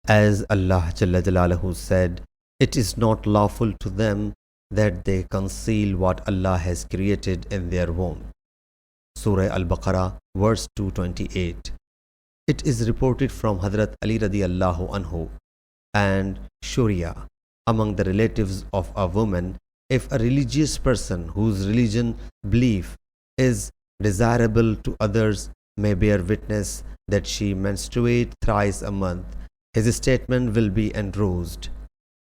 As Allah Jalla Jalaluhu said, it is not lawful to them that they conceal what Allah has created in their womb. Surah Al-Baqarah, verse 228. It is reported from Hazrat Ali radiallahu anhu and Sharia among the relatives of a woman, if a religious person whose religion belief is desirable to others may bear witness that she menstruates thrice a month, his statement will be endorsed.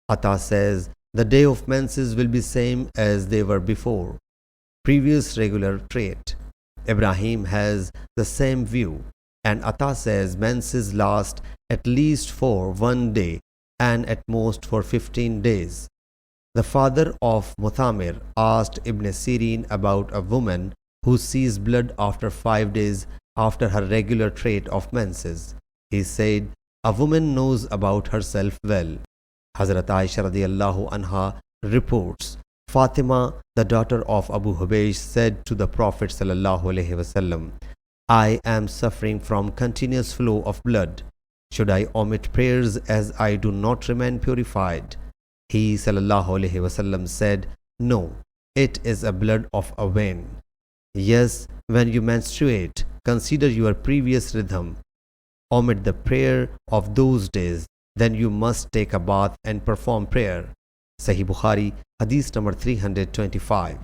Atta says, the day of menses will be same as they were before. Previous regular trait. Ibrahim has the same view, and Atta says menses last at least for 1 day and at most for 15 days. The father of Muthamir asked Ibn Sirin about a woman who sees blood after 5 days after her regular trait of menses. He said, a woman knows about herself well. Hazrat Aisha radiallahu anha reports, Fatima, the daughter of Abu Hubaysh, said to the Prophet sallallahu alaihi wasallam, I am suffering from continuous flow of blood. Should I omit prayers as I do not remain purified? He sallallahu alaihi wasallam said, no, it is a blood of a vein. Yes, when you menstruate, consider your previous rhythm. Omit the prayer of those days, then you must take a bath and perform prayer. Sahih Bukhari, Hadith number 325.